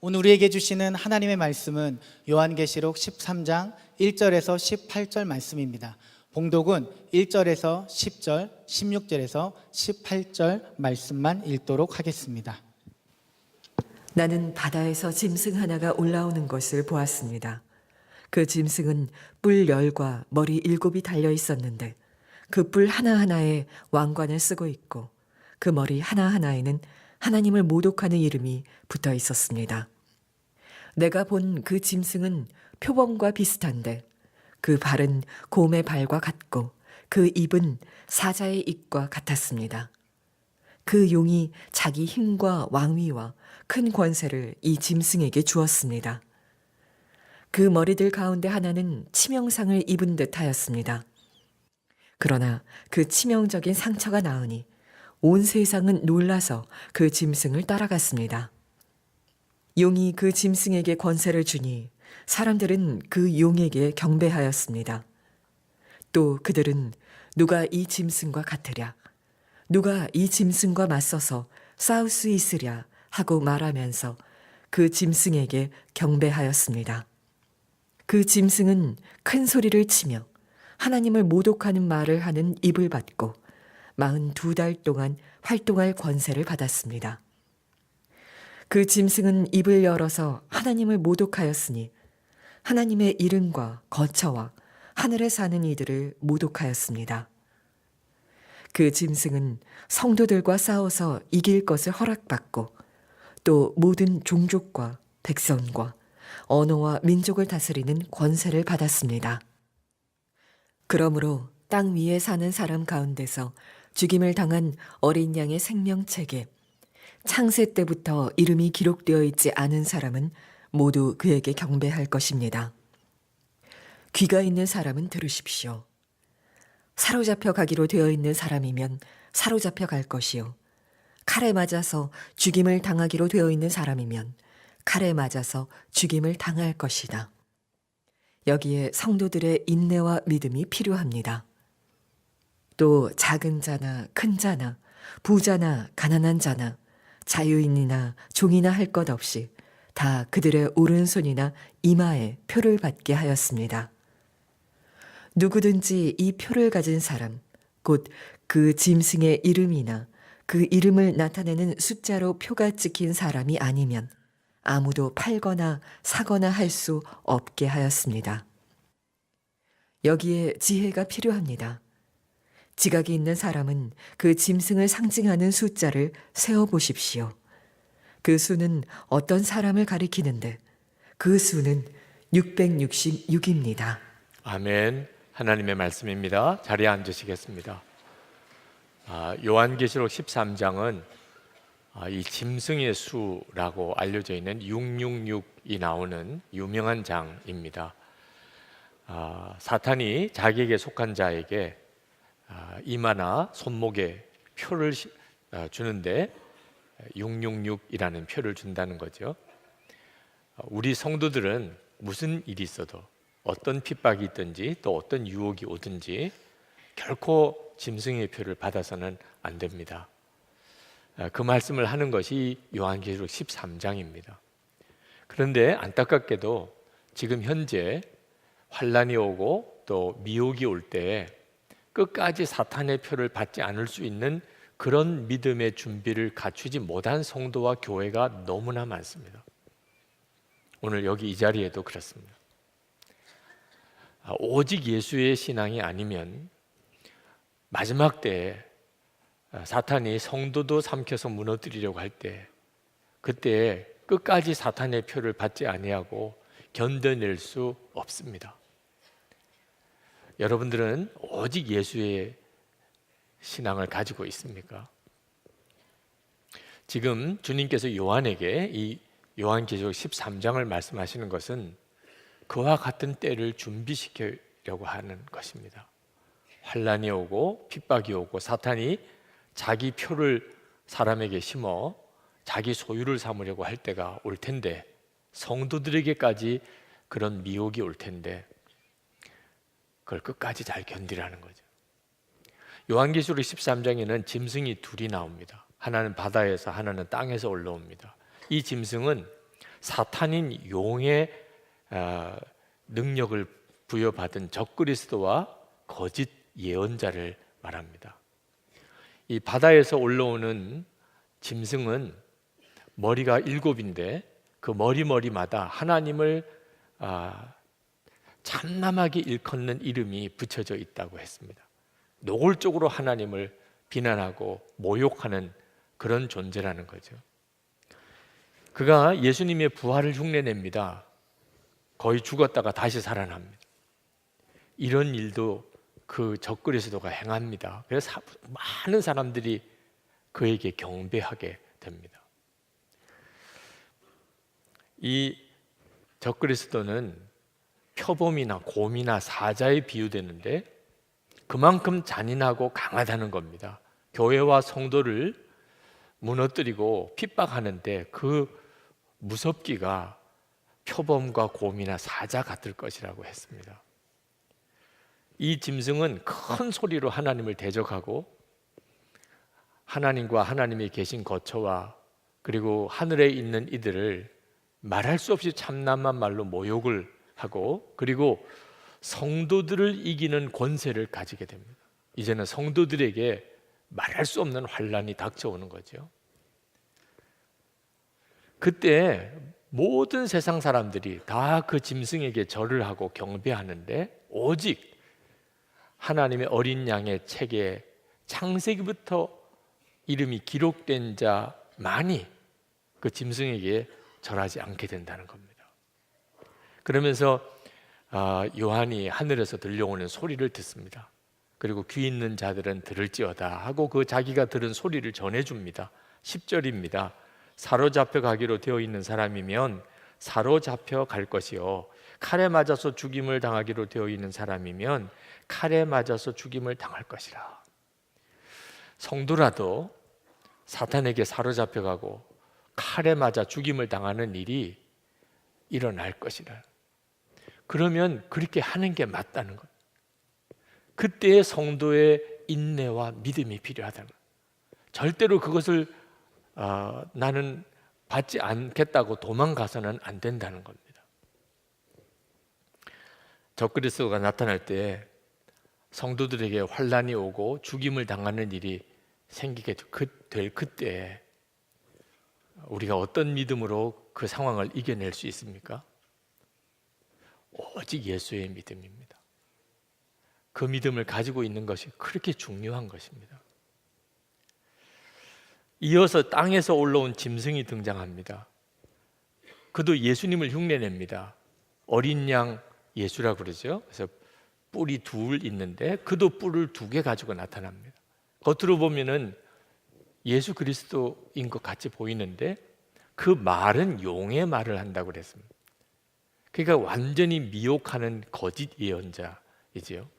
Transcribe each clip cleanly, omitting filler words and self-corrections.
오늘 우리에게 주시는 하나님의 말씀은 요한계시록 13장 1절에서 18절 말씀입니다. 봉독은 1절에서 10절, 16절에서 18절 말씀만 읽도록 하겠습니다. 나는 바다에서 짐승 하나가 올라오는 것을 보았습니다. 그 짐승은 뿔 10과 머리 7이 달려 있었는데 그 뿔 하나하나에 왕관을 쓰고 있고 그 머리 하나하나에는 하나님을 모독하는 이름이 붙어 있었습니다. 내가 본 그 짐승은 표범과 비슷한데 그 발은 곰의 발과 같고 그 입은 사자의 입과 같았습니다. 그 용이 자기 힘과 왕위와 큰 권세를 이 짐승에게 주었습니다. 그 머리들 가운데 하나는 치명상을 입은 듯 하였습니다. 그러나 그 치명적인 상처가 나으니 온 세상은 놀라서 그 짐승을 따라갔습니다. 용이 그 짐승에게 권세를 주니 사람들은 그 용에게 경배하였습니다. 또 그들은 누가 이 짐승과 같으랴, 누가 이 짐승과 맞서서 싸울 수 있으랴 하고 말하면서 그 짐승에게 경배하였습니다. 그 짐승은 큰 소리를 치며 하나님을 모독하는 말을 하는 입을 받고 42달 동안 활동할 권세를 받았습니다. 그 짐승은 입을 열어서 하나님을 모독하였으니 하나님의 이름과 거처와 하늘에 사는 이들을 모독하였습니다. 그 짐승은 성도들과 싸워서 이길 것을 허락받고 또 모든 종족과 백성과 언어와 민족을 다스리는 권세를 받았습니다. 그러므로 땅 위에 사는 사람 가운데서 죽임을 당한 어린 양의 생명책에 창세 때부터 이름이 기록되어 있지 않은 사람은 모두 그에게 경배할 것입니다. 귀가 있는 사람은 들으십시오. 사로잡혀 가기로 되어 있는 사람이면 사로잡혀 갈 것이요. 칼에 맞아서 죽임을 당하기로 되어 있는 사람이면 칼에 맞아서 죽임을 당할 것이다. 여기에 성도들의 인내와 믿음이 필요합니다. 또 작은 자나 큰 자나 부자나 가난한 자나 자유인이나 종이나 할 것 없이 다 그들의 오른손이나 이마에 표를 받게 하였습니다. 누구든지 이 표를 가진 사람, 곧 그 짐승의 이름이나 그 이름을 나타내는 숫자로 표가 찍힌 사람이 아니면 아무도 팔거나 사거나 할 수 없게 하였습니다. 여기에 지혜가 필요합니다. 지각이 있는 사람은 그 짐승을 상징하는 숫자를 세어보십시오. 그 수는 어떤 사람을 가리키는데 그 수는 666입니다. 아멘. 하나님의 말씀입니다. 자리에 앉으시겠습니다. 요한계시록 13장은 이 짐승의 수라고 알려져 있는 666이 나오는 유명한 장입니다. 사탄이 자기에게 속한 자에게 이마나 손목에 표를 주는데 666이라는 표를 준다는 거죠. 우리 성도들은 무슨 일이 있어도 어떤 핍박이 있든지 또 어떤 유혹이 오든지 결코 짐승의 표를 받아서는 안 됩니다. 그 말씀을 하는 것이 요한계시록 13장입니다. 그런데 안타깝게도 지금 현재 환란이 오고 또 미혹이 올 때 끝까지 사탄의 표를 받지 않을 수 있는 그런 믿음의 준비를 갖추지 못한 성도와 교회가 너무나 많습니다. 오늘 여기 이 자리에도 그렇습니다. 오직 예수의 신앙이 아니면 마지막 때에 사탄이 성도도 삼켜서 무너뜨리려고 할 때 그때 끝까지 사탄의 표를 받지 아니하고 견뎌낼 수 없습니다. 여러분들은 오직 예수의 신앙을 가지고 있습니까? 지금 주님께서 요한에게 이 요한계시록 13장을 말씀하시는 것은 그와 같은 때를 준비시키려고 하는 것입니다. 환란이 오고 핍박이 오고 사탄이 자기 표를 사람에게 심어 자기 소유를 삼으려고 할 때가 올 텐데 성도들에게까지 그런 미혹이 올 텐데 그걸 끝까지 잘 견디라는 거죠. 요한계시록 13장에는 짐승이 둘이 나옵니다. 하나는 바다에서 하나는 땅에서 올라옵니다. 이 짐승은 사탄인 용의 능력을 부여받은 적그리스도와 거짓 예언자를 말합니다. 이 바다에서 올라오는 짐승은 머리가 7인데 그 머리마다 하나님을 참남하게 일컫는 이름이 붙여져 있다고 했습니다. 노골적으로 하나님을 비난하고 모욕하는 그런 존재라는 거죠. 그가 예수님의 부활을 흉내냅니다. 거의 죽었다가 다시 살아납니다. 이런 일도 그 적그리스도가 행합니다. 그래서 많은 사람들이 그에게 경배하게 됩니다. 이 적그리스도는 표범이나 곰이나 사자에 비유되는데 그만큼 잔인하고 강하다는 겁니다. 교회와 성도를 무너뜨리고 핍박하는데 그 무섭기가 표범과 곰이나 사자 같을 것이라고 했습니다. 이 짐승은 큰 소리로 하나님을 대적하고 하나님과 하나님이 계신 거처와 그리고 하늘에 있는 이들을 말할 수 없이 참남한 말로 모욕을 하고 그리고 성도들을 이기는 권세를 가지게 됩니다. 이제는 성도들에게 말할 수 없는 환난이 닥쳐오는 거죠. 그때 모든 세상 사람들이 다 그 짐승에게 절을 하고 경배하는데 오직 하나님의 어린 양의 책에 창세기부터 이름이 기록된 자만이 그 짐승에게 절하지 않게 된다는 겁니다. 그러면서 요한이 하늘에서 들려오는 소리를 듣습니다. 그리고 귀 있는 자들은 들을지어다 하고 그 자기가 들은 소리를 전해줍니다. 10절입니다. 사로잡혀 가기로 되어 있는 사람이면 사로잡혀 갈 것이요 칼에 맞아서 죽임을 당하기로 되어 있는 사람이면 칼에 맞아서 죽임을 당할 것이라. 성도라도 사탄에게 사로잡혀 가고 칼에 맞아 죽임을 당하는 일이 일어날 것이라. 그러면 그렇게 하는 게 맞다는 것. 그때의 성도의 인내와 믿음이 필요하다는 것. 절대로 그것을 나는 받지 않겠다고 도망가서는 안 된다는 겁니다. 적그리스도가 나타날 때 성도들에게 환난이 오고 죽임을 당하는 일이 생기게 될 그때 우리가 어떤 믿음으로 그 상황을 이겨낼 수 있습니까? 오직 예수의 믿음입니다. 그 믿음을 가지고 있는 것이 그렇게 중요한 것입니다. 이어서 땅에서 올라온 짐승이 등장합니다. 그도 예수님을 흉내냅니다. 어린 양 예수라고 그러죠. 그래서 뿔이 둘 있는데 그도 뿔을 2개 가지고 나타납니다. 겉으로 보면은 예수 그리스도인 것 같이 보이는데 그 말은 용의 말을 한다고 그랬습니다. 그러니까 완전히 미혹하는 거짓 예언자이지요.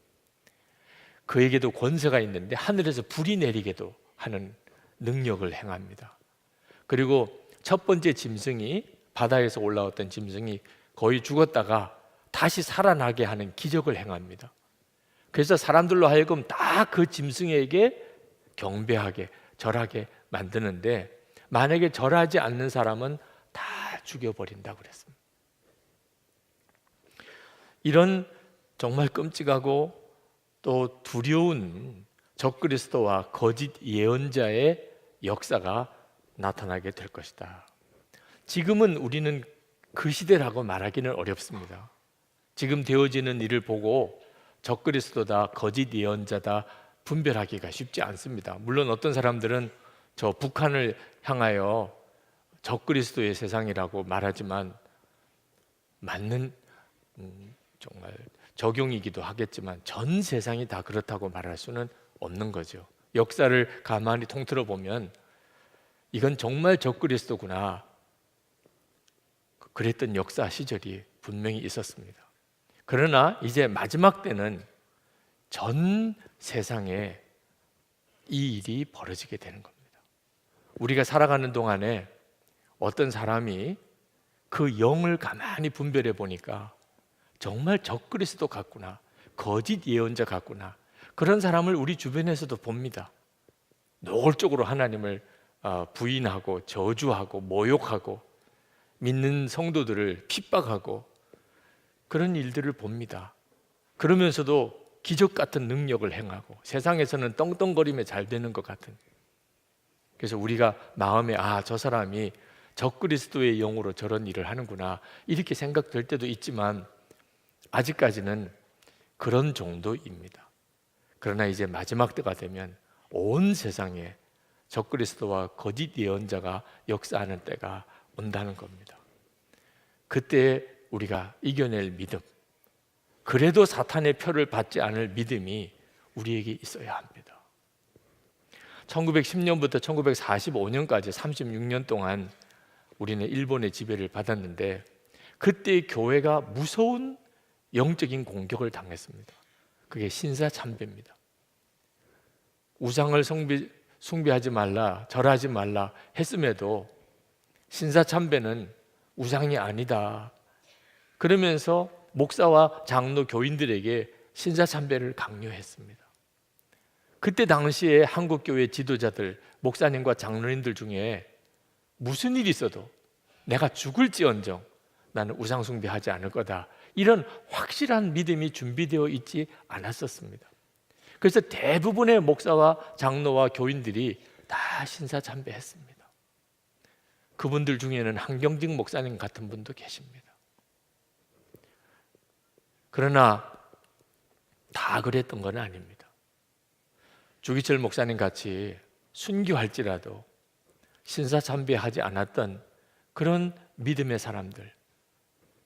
그에게도 권세가 있는데 하늘에서 불이 내리게도 하는 능력을 행합니다. 그리고 첫 번째 짐승이 바다에서 올라왔던 짐승이 거의 죽었다가 다시 살아나게 하는 기적을 행합니다. 그래서 사람들로 하여금 다 그 짐승에게 경배하게 절하게 만드는데 만약에 절하지 않는 사람은 다 죽여버린다고 그랬습니다. 이런 정말 끔찍하고 또 두려운 적그리스도와 거짓 예언자의 역사가 나타나게 될 것이다. 지금은 우리는 그 시대라고 말하기는 어렵습니다. 지금 되어지는 일을 보고 적그리스도다 거짓 예언자다 분별하기가 쉽지 않습니다. 물론 어떤 사람들은 저 북한을 향하여 적그리스도의 세상이라고 말하지만 맞는 정말 적용이기도 하겠지만 전 세상이 다 그렇다고 말할 수는 없는 거죠. 역사를 가만히 통틀어 보면 이건 정말 적그리스도구나 그랬던 역사 시절이 분명히 있었습니다. 그러나 이제 마지막 때는 전 세상에 이 일이 벌어지게 되는 겁니다. 우리가 살아가는 동안에 어떤 사람이 그 영을 가만히 분별해 보니까 정말 적그리스도 같구나, 거짓 예언자 같구나, 그런 사람을 우리 주변에서도 봅니다. 노골적으로 하나님을 부인하고 저주하고 모욕하고 믿는 성도들을 핍박하고 그런 일들을 봅니다. 그러면서도 기적 같은 능력을 행하고 세상에서는 떵떵거리며 잘 되는 것 같은. 그래서 우리가 마음에 저 사람이 적그리스도의 영으로 저런 일을 하는구나 이렇게 생각될 때도 있지만 아직까지는 그런 정도입니다. 그러나 이제 마지막 때가 되면 온 세상에 적그리스도와 거짓 예언자가 역사하는 때가 온다는 겁니다. 그때 우리가 이겨낼 믿음, 그래도 사탄의 표를 받지 않을 믿음이 우리에게 있어야 합니다. 1910년부터 1945년까지 36년 동안 우리는 일본의 지배를 받았는데 그때 교회가 무서운 영적인 공격을 당했습니다. 그게 신사참배입니다. 우상을 숭배하지 말라, 절하지 말라 했음에도 신사참배는 우상이 아니다. 그러면서 목사와 장로 교인들에게 신사참배를 강요했습니다. 그때 당시에 한국교회 지도자들, 목사님과 장로님들 중에 무슨 일이 있어도 내가 죽을지언정 나는 우상 숭배하지 않을 거다, 이런 확실한 믿음이 준비되어 있지 않았었습니다. 그래서 대부분의 목사와 장로와 교인들이 다 신사참배했습니다. 그분들 중에는 한경직 목사님 같은 분도 계십니다. 그러나 다 그랬던 건 아닙니다. 주기철 목사님 같이 순교할지라도 신사참배하지 않았던 그런 믿음의 사람들,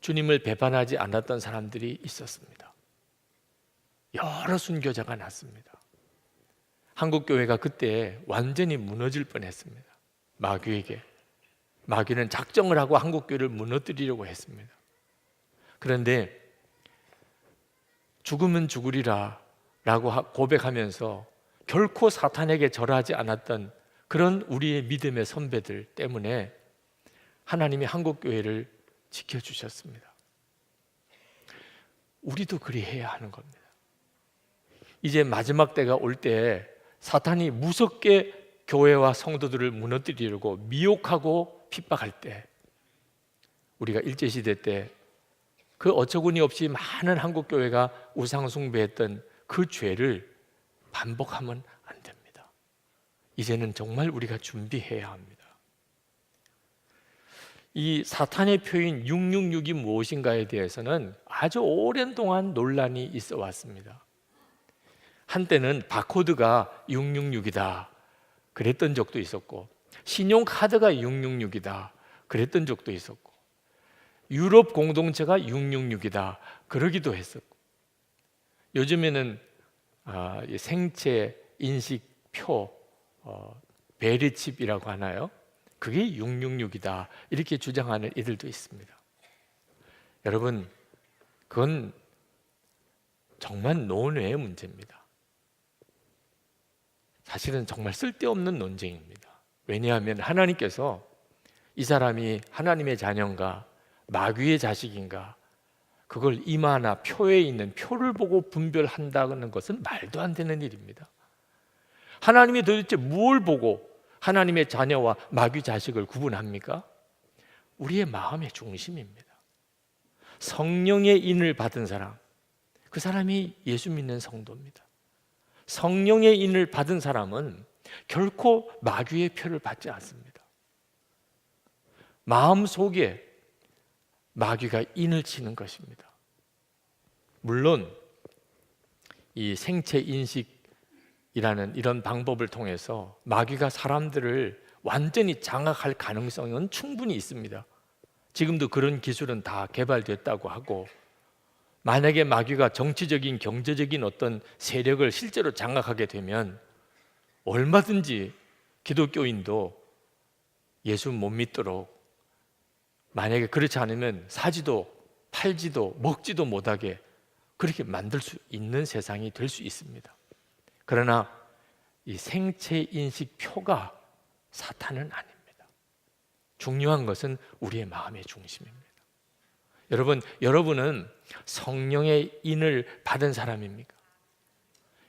주님을 배반하지 않았던 사람들이 있었습니다. 여러 순교자가 났습니다. 한국교회가 그때 완전히 무너질 뻔했습니다. 마귀에게. 마귀는 작정을 하고 한국교회를 무너뜨리려고 했습니다. 그런데 죽으면 죽으리라 라고 고백하면서 결코 사탄에게 절하지 않았던 그런 우리의 믿음의 선배들 때문에 하나님이 한국교회를 지켜주셨습니다. 우리도 그리해야 하는 겁니다. 이제 마지막 때가 올 때 사탄이 무섭게 교회와 성도들을 무너뜨리려고 미혹하고 핍박할 때, 우리가 일제시대 때 그 어처구니 없이 많은 한국교회가 우상숭배했던 그 죄를 반복하면 안 됩니다. 이제는 정말 우리가 준비해야 합니다. 이 사탄의 표인 666이 무엇인가에 대해서는 아주 오랜 동안 논란이 있어 왔습니다. 한때는 바코드가 666이다 그랬던 적도 있었고, 신용카드가 666이다 그랬던 적도 있었고, 유럽 공동체가 666이다 그러기도 했었고, 요즘에는 생체 인식표 베리칩이라고 하나요? 그게 666이다 이렇게 주장하는 이들도 있습니다. 여러분, 그건 정말 논외의 문제입니다. 사실은 정말 쓸데없는 논쟁입니다. 왜냐하면 하나님께서 이 사람이 하나님의 자녀인가 마귀의 자식인가, 그걸 이마나 표에 있는 표를 보고 분별한다는 것은 말도 안 되는 일입니다. 하나님이 도대체 무엇을 보고 하나님의 자녀와 마귀 자식을 구분합니까? 우리의 마음의 중심입니다. 성령의 인을 받은 사람, 그 사람이 예수 믿는 성도입니다. 성령의 인을 받은 사람은 결코 마귀의 표를 받지 않습니다. 마음속에 마귀가 인을 치는 것입니다. 물론 이 생체 인식이라는 이런 방법을 통해서 마귀가 사람들을 완전히 장악할 가능성은 충분히 있습니다. 지금도 그런 기술은 다 개발됐다고 하고, 만약에 마귀가 정치적인 경제적인 어떤 세력을 실제로 장악하게 되면 얼마든지 기독교인도 예수 못 믿도록, 만약에 그렇지 않으면 사지도 팔지도 먹지도 못하게 그렇게 만들 수 있는 세상이 될 수 있습니다. 그러나 이 생체 인식 표가 사탄은 아닙니다. 중요한 것은 우리의 마음의 중심입니다. 여러분은 성령의 인을 받은 사람입니까?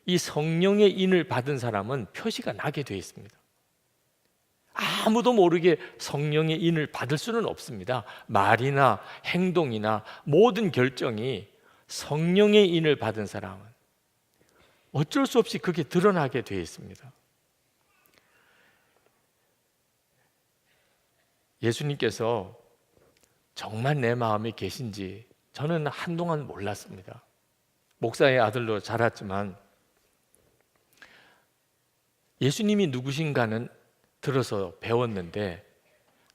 이 성령의 인을 받은 사람은 표시가 나게 되어 있습니다. 아무도 모르게 성령의 인을 받을 수는 없습니다. 말이나 행동이나 모든 결정이 성령의 인을 받은 사람은 어쩔 수 없이 그게 드러나게 되어 있습니다. 예수님께서 정말 내 마음에 계신지 저는 한동안 몰랐습니다. 목사의 아들로 자랐지만 예수님이 누구신가는 들어서 배웠는데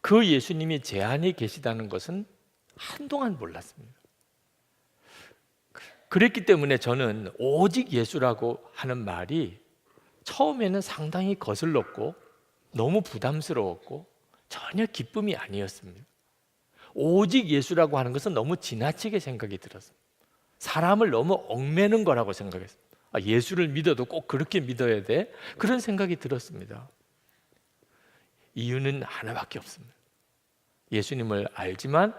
그 예수님이 제 안에 계시다는 것은 한동안 몰랐습니다. 그랬기 때문에 저는 오직 예수라고 하는 말이 처음에는 상당히 거슬렀고 너무 부담스러웠고 전혀 기쁨이 아니었습니다. 오직 예수라고 하는 것은 너무 지나치게 생각이 들었습니다. 사람을 너무 얽매는 거라고 생각했습니다. 예수를 믿어도 꼭 그렇게 믿어야 돼? 그런 생각이 들었습니다. 이유는 하나밖에 없습니다. 예수님을 알지만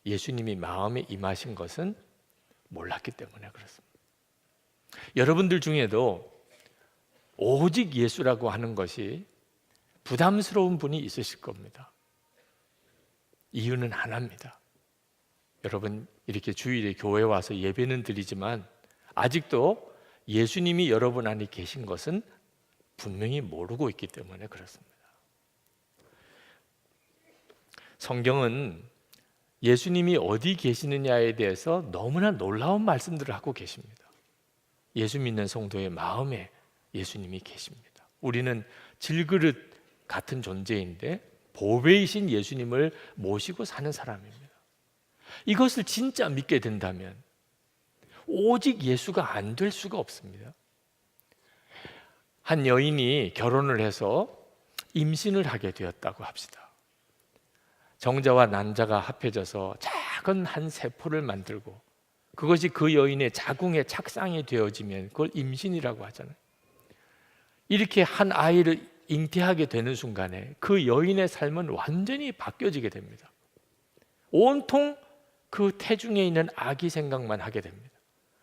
예수님이 마음에 임하신 것은 몰랐기 때문에 그렇습니다. 여러분들 중에도 오직 예수라고 하는 것이 부담스러운 분이 있으실 겁니다. 이유는 하나입니다. 여러분 이렇게 주일에 교회 와서 예배는 드리지만 아직도 예수님이 여러분 안에 계신 것은 분명히 모르고 있기 때문에 그렇습니다. 성경은 예수님이 어디 계시느냐에 대해서 너무나 놀라운 말씀들을 하고 계십니다. 예수 믿는 성도의 마음에 예수님이 계십니다. 우리는 질그릇 같은 존재인데 보배이신 예수님을 모시고 사는 사람입니다. 이것을 진짜 믿게 된다면 오직 예수가 안 될 수가 없습니다. 한 여인이 결혼을 해서 임신을 하게 되었다고 합시다. 정자와 난자가 합해져서 작은 한 세포를 만들고 그것이 그 여인의 자궁에 착상이 되어지면 그걸 임신이라고 하잖아요. 이렇게 한 아이를 잉태하게 되는 순간에 그 여인의 삶은 완전히 바뀌어지게 됩니다. 온통 그 태중에 있는 아기 생각만 하게 됩니다.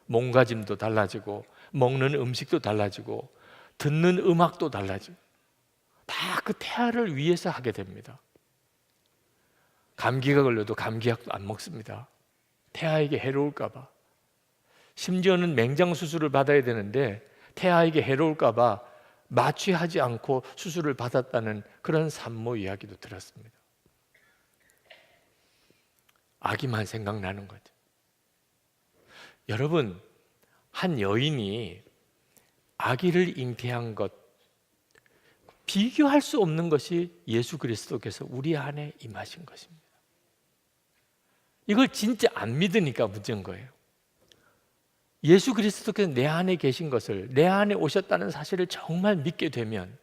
몸가짐도 달라지고 먹는 음식도 달라지고 듣는 음악도 달라지고 다 그 태아를 위해서 하게 됩니다. 감기가 걸려도 감기약도 안 먹습니다. 태아에게 해로울까 봐. 심지어는 맹장 수술을 받아야 되는데 태아에게 해로울까 봐 마취하지 않고 수술을 받았다는 그런 산모 이야기도 들었습니다. 아기만 생각나는 거죠. 여러분, 한 여인이 아기를 잉태한 것 비교할 수 없는 것이 예수 그리스도께서 우리 안에 임하신 것입니다. 이걸 진짜 안 믿으니까 문제인 거예요. 예수 그리스도께서 내 안에 계신 것을, 내 안에 오셨다는 사실을 정말 믿게 되면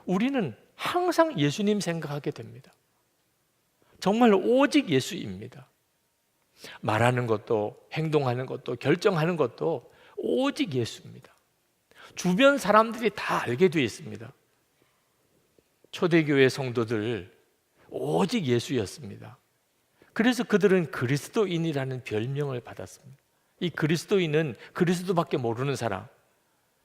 우리는 항상 예수님 생각하게 됩니다. 정말 오직 예수입니다. 말하는 것도 행동하는 것도 결정하는 것도 오직 예수입니다. 주변 사람들이 다 알게 되어 있습니다. 초대교회 성도들 오직 예수였습니다. 그래서 그들은 그리스도인이라는 별명을 받았습니다. 이 그리스도인은 그리스도밖에 모르는 사람,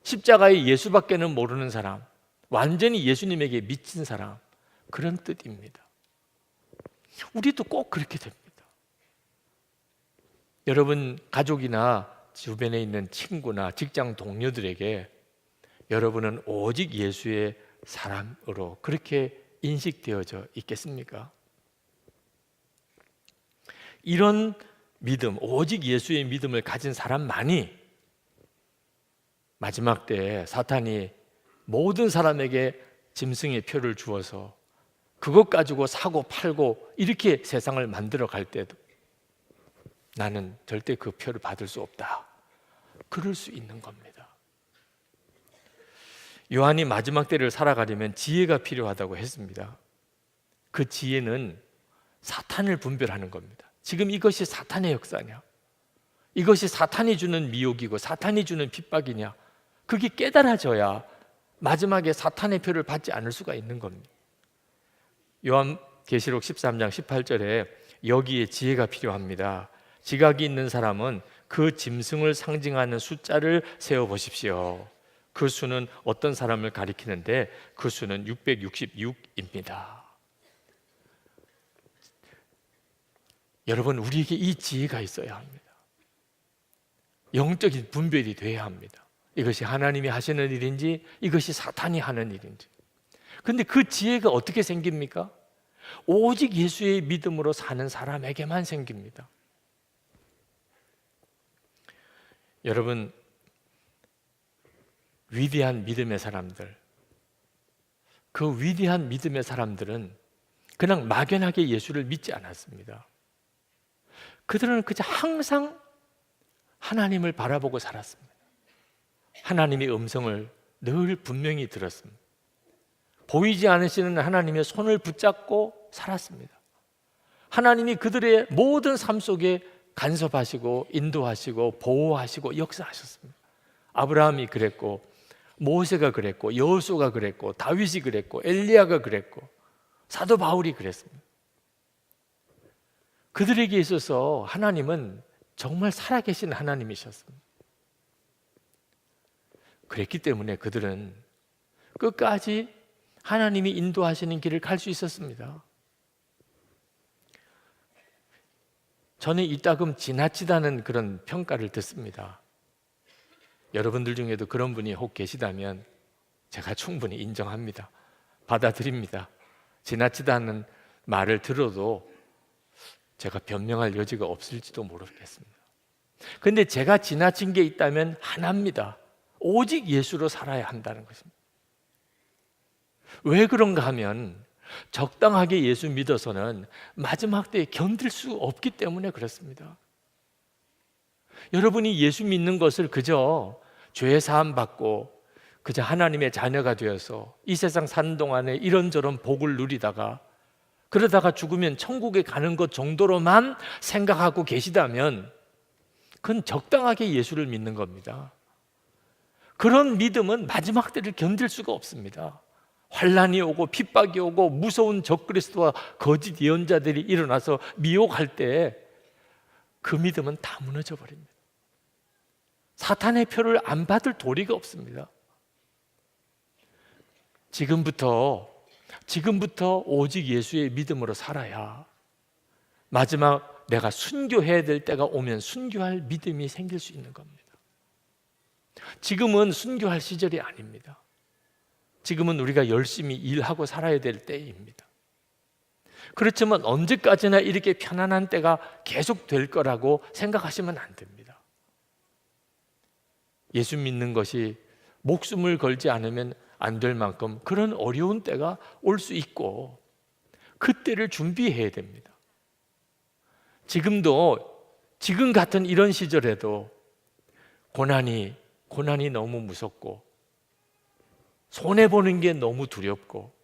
십자가의 예수밖에는 모르는 사람, 완전히 예수님에게 미친 사람, 그런 뜻입니다. 우리도 꼭 그렇게 됩니다. 여러분 가족이나 주변에 있는 친구나 직장 동료들에게 여러분은 오직 예수의 사람으로 그렇게 인식되어져 있겠습니까? 이런 믿음, 오직 예수의 믿음을 가진 사람만이 마지막 때에 사탄이 모든 사람에게 짐승의 표를 주어서 그것 가지고 사고 팔고 이렇게 세상을 만들어 갈 때도 나는 절대 그 표를 받을 수 없다. 그럴 수 있는 겁니다. 요한이 마지막 때를 살아가려면 지혜가 필요하다고 했습니다. 그 지혜는 사탄을 분별하는 겁니다. 지금 이것이 사탄의 역사냐? 이것이 사탄이 주는 미혹이고 사탄이 주는 핍박이냐? 그게 깨달아져야 마지막에 사탄의 표를 받지 않을 수가 있는 겁니다. 요한계시록 13장 18절에 여기에 지혜가 필요합니다. 지각이 있는 사람은 그 짐승을 상징하는 숫자를 세어보십시오. 그 수는 어떤 사람을 가리키는데 그 수는 666입니다. 여러분, 우리에게 이 지혜가 있어야 합니다. 영적인 분별이 돼야 합니다. 이것이 하나님이 하시는 일인지 이것이 사탄이 하는 일인지. 근데 그 지혜가 어떻게 생깁니까? 오직 예수의 믿음으로 사는 사람에게만 생깁니다. 여러분, 위대한 믿음의 사람들, 그 위대한 믿음의 사람들은 그냥 막연하게 예수를 믿지 않았습니다. 그들은 그저 항상 하나님을 바라보고 살았습니다. 하나님의 음성을 늘 분명히 들었습니다. 보이지 않으시는 하나님의 손을 붙잡고 살았습니다. 하나님이 그들의 모든 삶 속에 간섭하시고 인도하시고 보호하시고 역사하셨습니다. 아브라함이 그랬고, 모세가 그랬고, 여호수아가 그랬고, 다윗이 그랬고, 엘리야가 그랬고, 사도 바울이 그랬습니다. 그들에게 있어서 하나님은 정말 살아계신 하나님이셨습니다. 그랬기 때문에 그들은 끝까지 하나님이 인도하시는 길을 갈 수 있었습니다. 저는 이따금 지나치다는 그런 평가를 듣습니다. 여러분들 중에도 그런 분이 혹 계시다면 제가 충분히 인정합니다. 받아들입니다. 지나치다는 말을 들어도 제가 변명할 여지가 없을지도 모르겠습니다. 근데 제가 지나친 게 있다면 하나입니다. 오직 예수로 살아야 한다는 것입니다. 왜 그런가 하면 적당하게 예수 믿어서는 마지막 때에 견딜 수 없기 때문에 그렇습니다. 여러분이 예수 믿는 것을 그저 죄 사함 받고 그저 하나님의 자녀가 되어서 이 세상 사는 동안에 이런저런 복을 누리다가 그러다가 죽으면 천국에 가는 것 정도로만 생각하고 계시다면 그건 적당하게 예수를 믿는 겁니다. 그런 믿음은 마지막 때를 견딜 수가 없습니다. 환난이 오고 핍박이 오고 무서운 적그리스도와 거짓 예언자들이 일어나서 미혹할 때 그 믿음은 다 무너져 버립니다. 사탄의 표를 안 받을 도리가 없습니다. 지금부터 오직 예수의 믿음으로 살아야 마지막 내가 순교해야 될 때가 오면 순교할 믿음이 생길 수 있는 겁니다. 지금은 순교할 시절이 아닙니다. 지금은 우리가 열심히 일하고 살아야 될 때입니다. 그렇지만 언제까지나 이렇게 편안한 때가 계속 될 거라고 생각하시면 안 됩니다. 예수 믿는 것이 목숨을 걸지 않으면 안 될 만큼 그런 어려운 때가 올 수 있고 그때를 준비해야 됩니다. 지금 같은 이런 시절에도 고난이 너무 무섭고 손해보는 게 너무 두렵고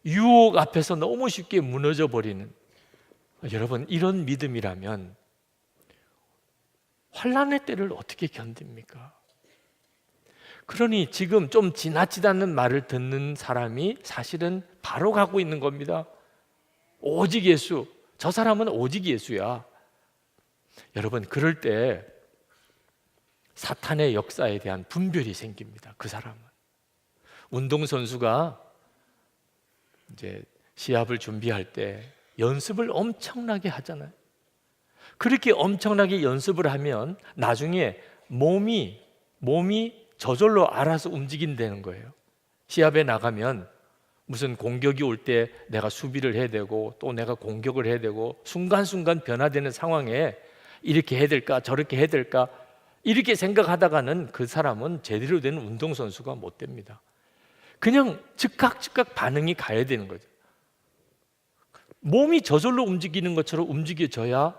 유혹 앞에서 너무 쉽게 무너져 버리는, 여러분, 이런 믿음이라면 환난의 때를 어떻게 견딥니까? 그러니 지금 좀 지나치다는 말을 듣는 사람이 사실은 바로 가고 있는 겁니다. 오직 예수, 저 사람은 오직 예수야. 여러분, 그럴 때 사탄의 역사에 대한 분별이 생깁니다. 그 사람은. 운동선수가 이제 시합을 준비할 때 연습을 엄청나게 하잖아요. 그렇게 엄청나게 연습을 하면 나중에 몸이 저절로 알아서 움직인다는 거예요. 시합에 나가면 무슨 공격이 올 때 내가 수비를 해야 되고 또 내가 공격을 해야 되고 순간순간 변화되는 상황에 이렇게 해야 될까 저렇게 해야 될까 이렇게 생각하다가는 그 사람은 제대로 된 운동선수가 못 됩니다. 그냥 즉각 반응이 가야 되는 거죠. 몸이 저절로 움직이는 것처럼 움직여져야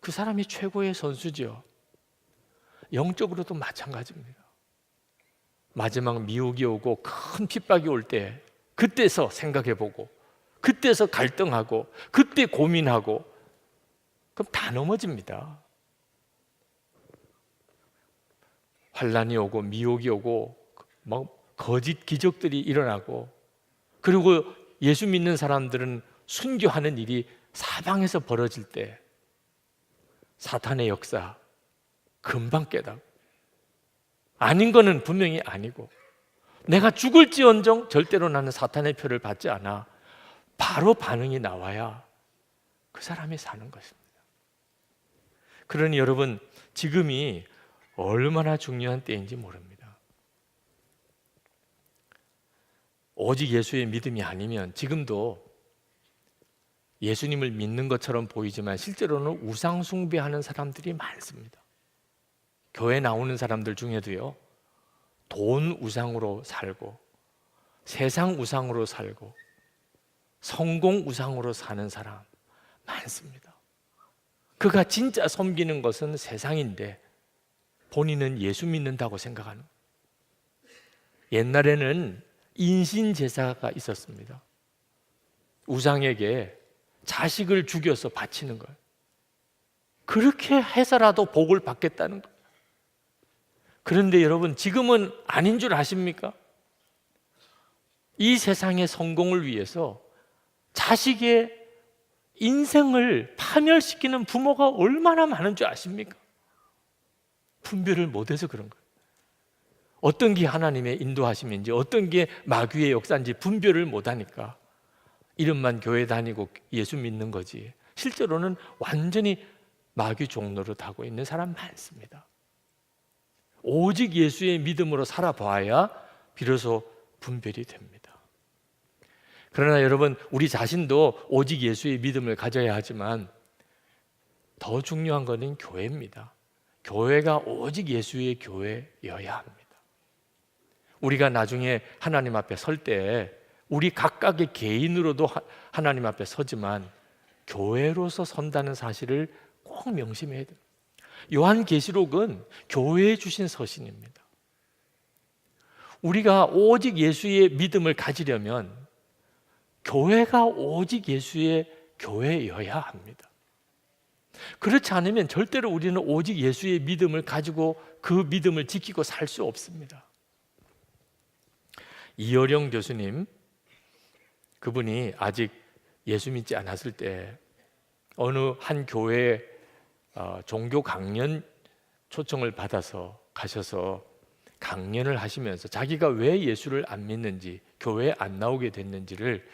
그 사람이 최고의 선수죠. 영적으로도 마찬가지입니다. 마지막 미혹이 오고 큰 핍박이 올 때 그때서 생각해보고 그때서 갈등하고 그때 고민하고 그럼 다 넘어집니다. 환난이 오고 미혹이 오고 막 거짓 기적들이 일어나고 그리고 예수 믿는 사람들은 순교하는 일이 사방에서 벌어질 때 사탄의 역사 금방 깨닫고 아닌 거는 분명히 아니고, 내가 죽을지언정 절대로 나는 사탄의 표를 받지 않아. 바로 반응이 나와야 그 사람이 사는 것입니다. 그러니 여러분, 지금이 얼마나 중요한 때인지 모릅니다. 오직 예수의 믿음이 아니면 지금도 예수님을 믿는 것처럼 보이지만 실제로는 우상 숭배하는 사람들이 많습니다. 교회 나오는 사람들 중에도요, 돈 우상으로 살고, 세상 우상으로 살고, 성공 우상으로 사는 사람 많습니다. 그가 진짜 섬기는 것은 세상인데 본인은 예수 믿는다고 생각하는 거예요. 옛날에는 인신제사가 있었습니다. 우상에게 자식을 죽여서 바치는 거예요. 그렇게 해서라도 복을 받겠다는 거예요. 그런데 여러분, 지금은 아닌 줄 아십니까? 이 세상의 성공을 위해서 자식의 인생을 파멸시키는 부모가 얼마나 많은 줄 아십니까? 분별을 못해서 그런 거예요. 어떤 게 하나님의 인도하심인지 어떤 게 마귀의 역사인지 분별을 못하니까 이름만 교회 다니고 예수 믿는 거지, 실제로는 완전히 마귀 종로를 타고 있는 사람 많습니다. 오직 예수의 믿음으로 살아봐야 비로소 분별이 됩니다. 그러나 여러분, 우리 자신도 오직 예수의 믿음을 가져야 하지만 더 중요한 것은 교회입니다. 교회가 오직 예수의 교회여야 합니다. 우리가 나중에 하나님 앞에 설 때 우리 각각의 개인으로도 하나님 앞에 서지만 교회로서 선다는 사실을 꼭 명심해야 돼요. 요한계시록은 교회에 주신 서신입니다. 우리가 오직 예수의 믿음을 가지려면 교회가 오직 예수의 교회여야 합니다. 그렇지 않으면 절대로 우리는 오직 예수의 믿음을 가지고 그 믿음을 지키고 살 수 없습니다. 이어령 교수님, 그분이 아직 예수 믿지 않았을 때 어느 한 교회에 종교 강연 초청을 받아서 가셔서 강연을 하시면서 자기가 왜 예수를 안 믿는지, 교회에 안 나오게 됐는지를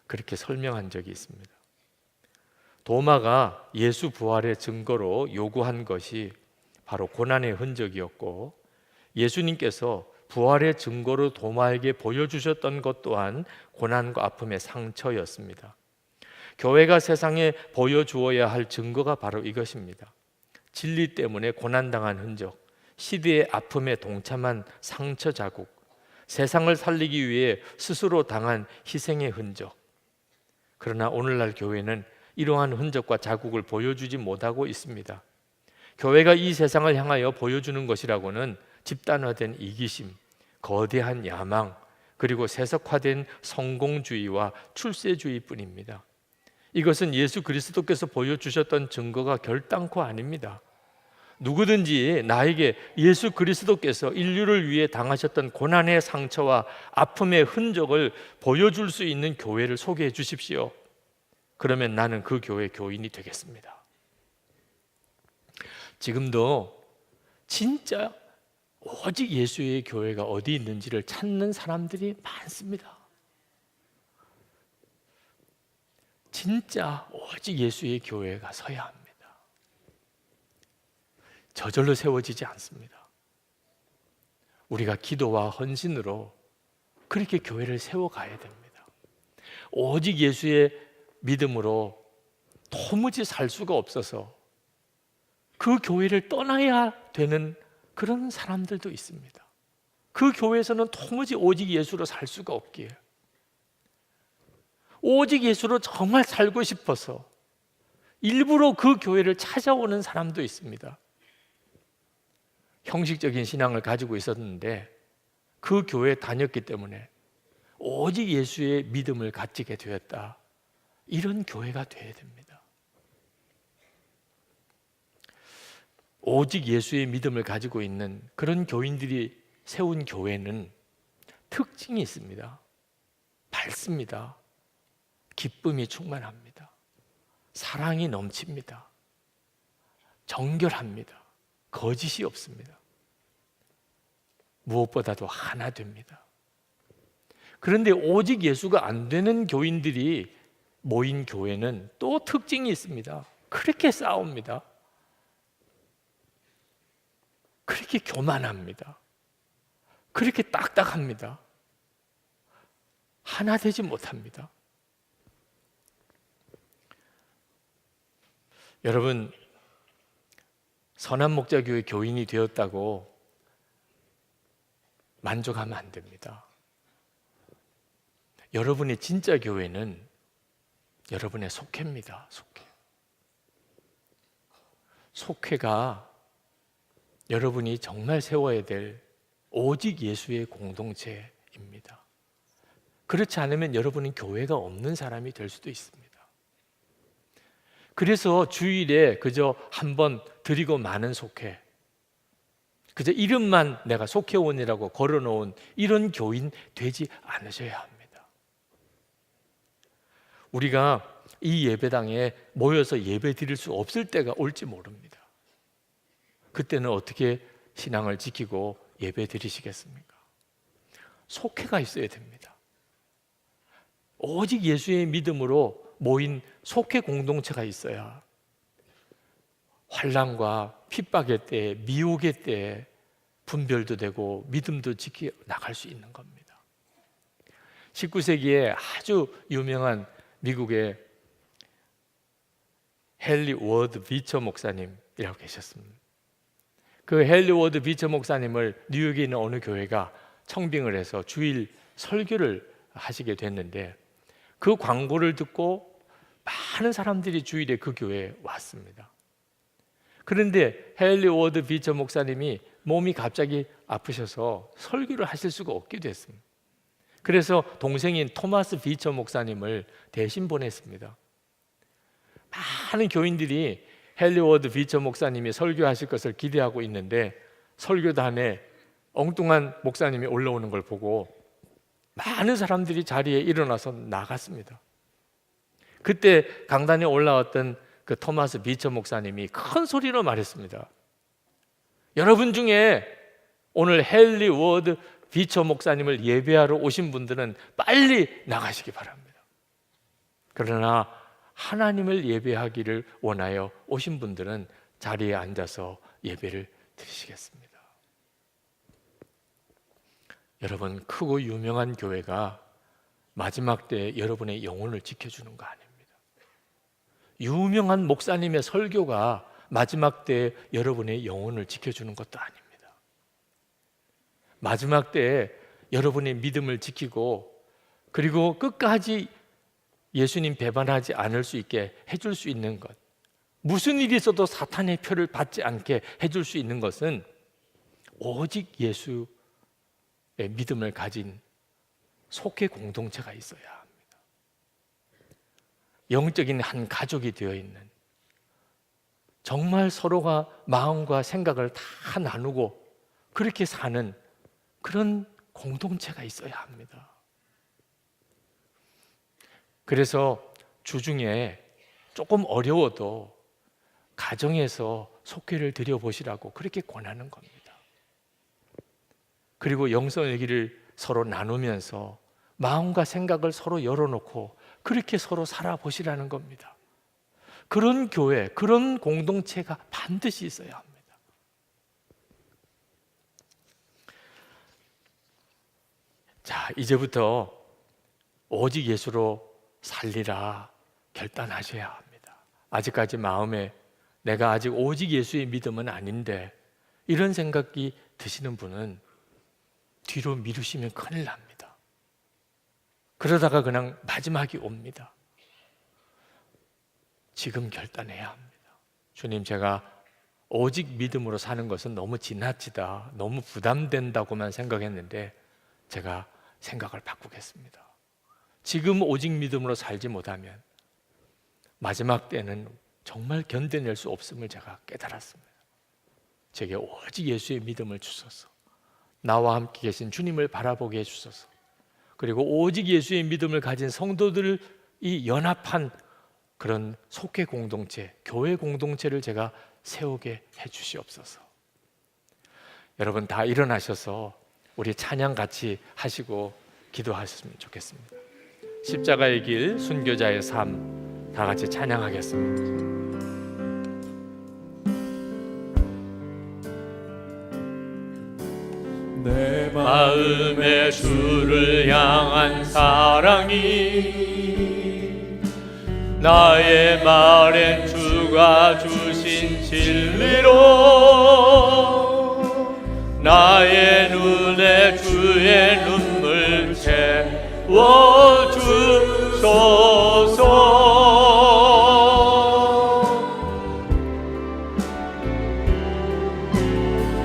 그렇게 설명한 적이 있습니다. 도마가 예수 부활의 증거로 요구한 것이 바로 고난의 흔적이었고, 예수님께서 부활의 증거로 도마에게 보여주셨던 것 또한 고난과 아픔의 상처였습니다. 교회가 세상에 보여주어야 할 증거가 바로 이것입니다. 진리 때문에 고난당한 흔적, 시대의 아픔에 동참한 상처 자국, 세상을 살리기 위해 스스로 당한 희생의 흔적. 그러나 오늘날 교회는 이러한 흔적과 자국을 보여주지 못하고 있습니다. 교회가 이 세상을 향하여 보여주는 것이라고는 집단화된 이기심, 거대한 야망, 그리고 세속화된 성공주의와 출세주의뿐입니다. 이것은 예수 그리스도께서 보여주셨던 증거가 결단코 아닙니다. 누구든지 나에게 예수 그리스도께서 인류를 위해 당하셨던 고난의 상처와 아픔의 흔적을 보여줄 수 있는 교회를 소개해 주십시오. 그러면 나는 그 교회 교인이 되겠습니다. 지금도 진짜 오직 예수의 교회가 어디 있는지를 찾는 사람들이 많습니다. 진짜 오직 예수의 교회가 서야 합니다. 저절로 세워지지 않습니다. 우리가 기도와 헌신으로 그렇게 교회를 세워가야 됩니다. 오직 예수의 믿음으로 도무지 살 수가 없어서 그 교회를 떠나야 되는 그런 사람들도 있습니다. 그 교회에서는 도무지 오직 예수로 살 수가 없기에 오직 예수로 정말 살고 싶어서 일부러 그 교회를 찾아오는 사람도 있습니다. 형식적인 신앙을 가지고 있었는데 그 교회에 다녔기 때문에 오직 예수의 믿음을 가지게 되었다. 이런 교회가 되어야 됩니다. 오직 예수의 믿음을 가지고 있는 그런 교인들이 세운 교회는 특징이 있습니다. 밝습니다. 기쁨이 충만합니다. 사랑이 넘칩니다. 정결합니다. 거짓이 없습니다. 무엇보다도 하나 됩니다. 그런데 오직 예수가 안 되는 교인들이 모인 교회는 또 특징이 있습니다. 그렇게 싸웁니다. 그렇게 교만합니다. 그렇게 딱딱합니다. 하나 되지 못합니다. 여러분, 선한목자교회 교인이 되었다고 만족하면 안 됩니다. 여러분의 진짜 교회는 여러분의 속회입니다. 속회가 여러분이 정말 세워야 될 오직 예수의 공동체입니다. 그렇지 않으면 여러분은 교회가 없는 사람이 될 수도 있습니다. 그래서 주일에 그저 한번 드리고 마는 속회, 그저 이름만 내가 속회원이라고 걸어놓은 이런 교인 되지 않으셔야 합니다. 우리가 이 예배당에 모여서 예배 드릴 수 없을 때가 올지 모릅니다. 그때는 어떻게 신앙을 지키고 예배 드리시겠습니까? 속회가 있어야 됩니다. 오직 예수의 믿음으로 모인 속회 공동체가 있어야 환난과 핍박의 때에, 미혹의 때에 분별도 되고 믿음도 지켜 나갈 수 있는 겁니다. 19세기에 아주 유명한 미국의 헨리 워드 비처 목사님이라고 계셨습니다. 그 헨리 워드 비처 목사님을 뉴욕에 있는 어느 교회가 청빙을 해서 주일 설교를 하시게 됐는데, 그 광고를 듣고 많은 사람들이 주일에 그 교회에 왔습니다. 그런데 헨리 워드 비처 목사님이 몸이 갑자기 아프셔서 설교를 하실 수가 없게 됐습니다. 그래서 동생인 토마스 비처 목사님을 대신 보냈습니다. 많은 교인들이 헨리 워드 비처 목사님이 설교하실 것을 기대하고 있는데, 설교단에 엉뚱한 목사님이 올라오는 걸 보고 많은 사람들이 자리에 일어나서 나갔습니다. 그때 강단에 올라왔던 그 토마스 비처 목사님이 큰 소리로 말했습니다. 여러분 중에 오늘 헨리 워드 비처 목사님을 예배하러 오신 분들은 빨리 나가시기 바랍니다. 그러나 하나님을 예배하기를 원하여 오신 분들은 자리에 앉아서 예배를 드리시겠습니다. 여러분, 크고 유명한 교회가 마지막 때에 여러분의 영혼을 지켜주는 거 아닙니다. 유명한 목사님의 설교가 마지막 때에 여러분의 영혼을 지켜주는 것도 아닙니다. 마지막 때에 여러분의 믿음을 지키고 그리고 끝까지 예수님 배반하지 않을 수 있게 해줄 수 있는 것, 무슨 일이 있어도 사탄의 표를 받지 않게 해줄 수 있는 것은 오직 예수의 믿음을 가진 속회 공동체가 있어야 합니다. 영적인 한 가족이 되어 있는, 정말 서로가 마음과 생각을 다 나누고 그렇게 사는 그런 공동체가 있어야 합니다. 그래서 주중에 조금 어려워도 가정에서 속회를 드려보시라고 그렇게 권하는 겁니다. 그리고 영성의 길을 서로 나누면서 마음과 생각을 서로 열어놓고 그렇게 서로 살아보시라는 겁니다. 그런 교회, 그런 공동체가 반드시 있어야 합니다. 자, 이제부터 오직 예수로 살리라 결단하셔야 합니다. 아직까지 마음에 내가 아직 오직 예수의 믿음은 아닌데 이런 생각이 드시는 분은 뒤로 미루시면 큰일 납니다. 그러다가 그냥 마지막이 옵니다. 지금 결단해야 합니다. 주님, 제가 오직 믿음으로 사는 것은 너무 지나치다, 너무 부담된다고만 생각했는데 제가 생각을 바꾸겠습니다. 지금 오직 믿음으로 살지 못하면 마지막 때는 정말 견뎌낼 수 없음을 제가 깨달았습니다. 제게 오직 예수의 믿음을 주소서. 나와 함께 계신 주님을 바라보게 해주소서. 그리고 오직 예수의 믿음을 가진 성도들이 연합한 그런 속회 공동체, 교회 공동체를 제가 세우게 해주시옵소서. 여러분 다 일어나셔서 우리 찬양 같이 하시고 기도하셨으면 좋겠습니다. 십자가의 길, 순교자의 삶, 다 같이 찬양하겠습니다. 내 마음에 주를 향한 사랑이 나의 말엔 주가 주신 진리로 나의 눈에 주의 눈물 채워주소서.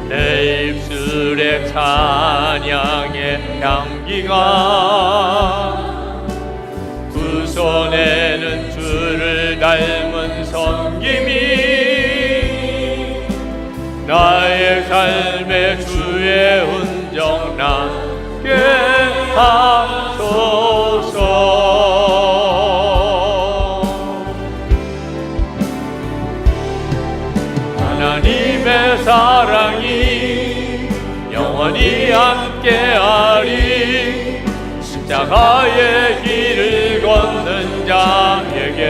내 입술에 찬양의 향기가 두 손에는 주를 닮은 섬김이 나의 삶에 주의 흔적 남게 하소서. 하나님의 사랑이 영원히 함께하리. 십자가의 길을 걷는 자에게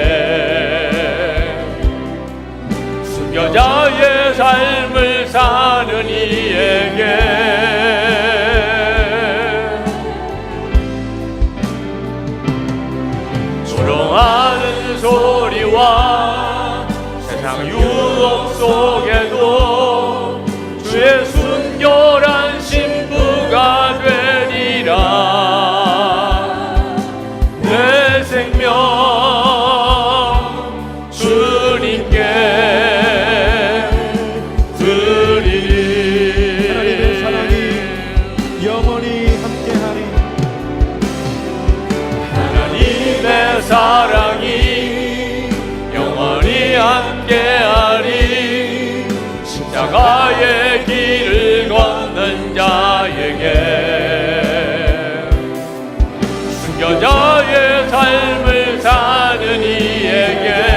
순교자의 삶을 사는 이에게 조롱하는 소리와 세상 유혹 속에도 주의 순결한 신부가 되리라. 내 생명 주님께 드리리. 하나님의 사랑이 영원히 함께하리. 하나님의 사랑이 영원히 함께하리. 십자가의 길을 걷는 자에게 순교자의 삶을 사는 이에게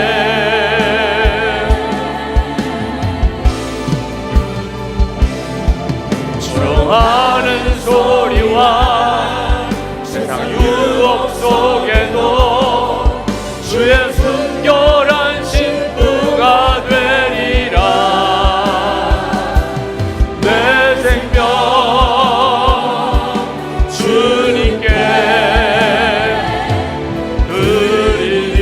조롱하는 소리와 세상 유혹 속에도 주의 순결한 신부가 되리라. 내 생명 주님께 드리리.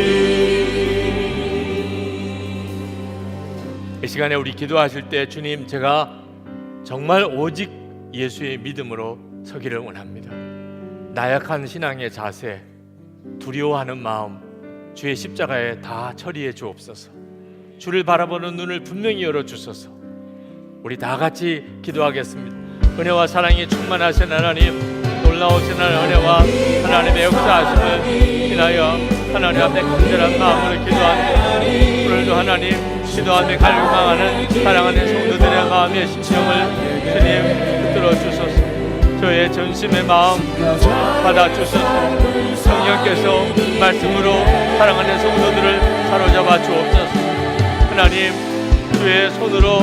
이 시간에 우리 기도하실 때 주님, 제가 정말 오직 예수의 믿음으로 서기를 원합니다. 나약한 신앙의 자세, 두려워하는 마음 주의 십자가에 다 처리해 주옵소서. 주를 바라보는 눈을 분명히 열어주소서. 우리 다 같이 기도하겠습니다. 은혜와 사랑이 충만하신 하나님, 놀라우신 은혜와 하나님의 역사하심을 인하여 하나님 앞에 간절한 마음으로 기도합니다. 오늘도 하나님 기도하며 갈망하는 사랑하는 성도들의 마음의 심령을 주님 붙들어 주소서. 저의 전심의 마음 받아주소서. 성령께서 말씀으로 사랑하는 성도들을 사로잡아 주옵소서. 하나님, 주의 손으로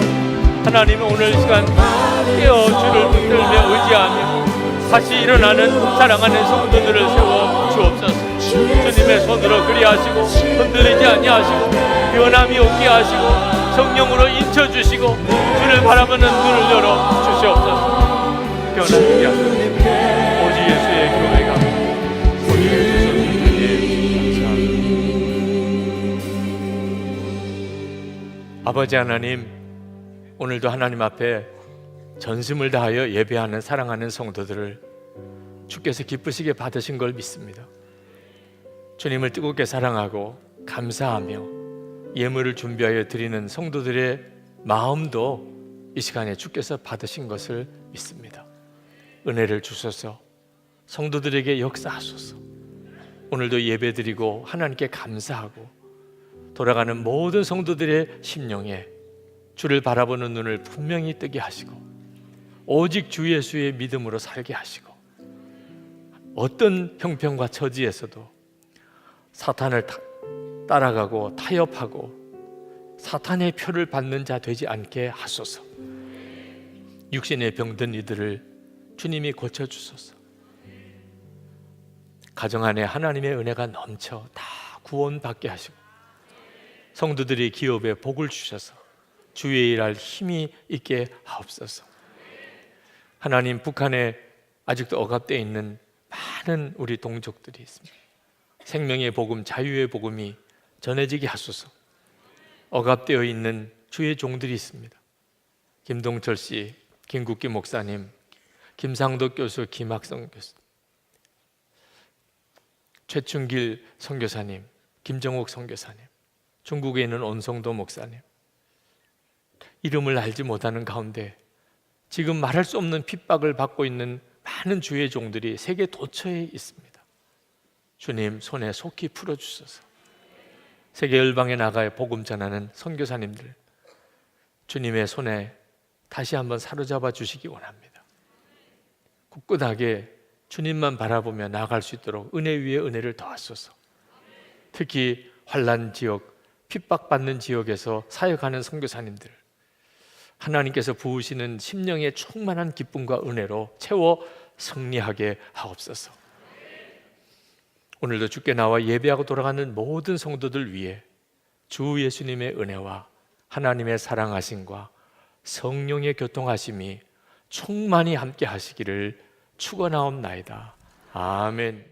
하나님 오늘 시간 깨어 주를 붙들며 의지하며 다시 일어나는 사랑하는 성도들을 세워 주옵소서. 주님의 손으로 그리하시고 흔들리지 아니하시고 변함이 없게 하시고 성령으로 인쳐주시고 주를 바라보는 눈을 열어 주시옵소서. 변함이 하소서. 오직 예수의 교회가 오직 예수 감사합니다. 아버지 하나님, 오늘도 하나님 앞에 전심을 다하여 예배하는 사랑하는 성도들을 주께서 기쁘시게 받으신 걸 믿습니다. 주님을 뜨겁게 사랑하고 감사하며 예물을 준비하여 드리는 성도들의 마음도 이 시간에 주께서 받으신 것을 믿습니다. 은혜를 주소서. 성도들에게 역사하소서. 오늘도 예배드리고 하나님께 감사하고 돌아가는 모든 성도들의 심령에 주를 바라보는 눈을 분명히 뜨게 하시고 오직 주 예수의 믿음으로 살게 하시고 어떤 형편과 처지에서도 사탄을 따라가고 타협하고 사탄의 표를 받는 자 되지 않게 하소서. 육신에 병든 이들을 주님이 고쳐주소서. 가정 안에 하나님의 은혜가 넘쳐 다 구원받게 하시고 성도들이 기업에 복을 주셔서 주의 일할 힘이 있게 하옵소서. 하나님, 북한에 아직도 억압되어 있는 많은 우리 동족들이 있습니다. 생명의 복음, 자유의 복음이 전해지게 하소서. 억압되어 있는 주의 종들이 있습니다. 김동철 씨, 김국기 목사님, 김상덕 교수, 김학성 교수, 최춘길 선교사님, 김정옥 선교사님, 중국에 있는 온성도 목사님, 이름을 알지 못하는 가운데 지금 말할 수 없는 핍박을 받고 있는 많은 주의 종들이 세계 도처에 있습니다. 주님, 손에 속히 풀어주소서. 세계 열방에 나가 복음 전하는 선교사님들, 주님의 손에 다시 한번 사로잡아 주시기 원합니다. 굳굳하게 주님만 바라보며 나아갈 수 있도록 은혜 위에 은혜를 더하소서. 특히 환난 지역, 핍박받는 지역에서 사역하는 선교사님들, 하나님께서 부으시는 심령의 충만한 기쁨과 은혜로 채워 승리하게 하옵소서. 오늘도 주께 나와 예배하고 돌아가는 모든 성도들 위해 주 예수님의 은혜와 하나님의 사랑하심과 성령의 교통하심이 충만히 함께 하시기를 축원하옵나이다. 아멘.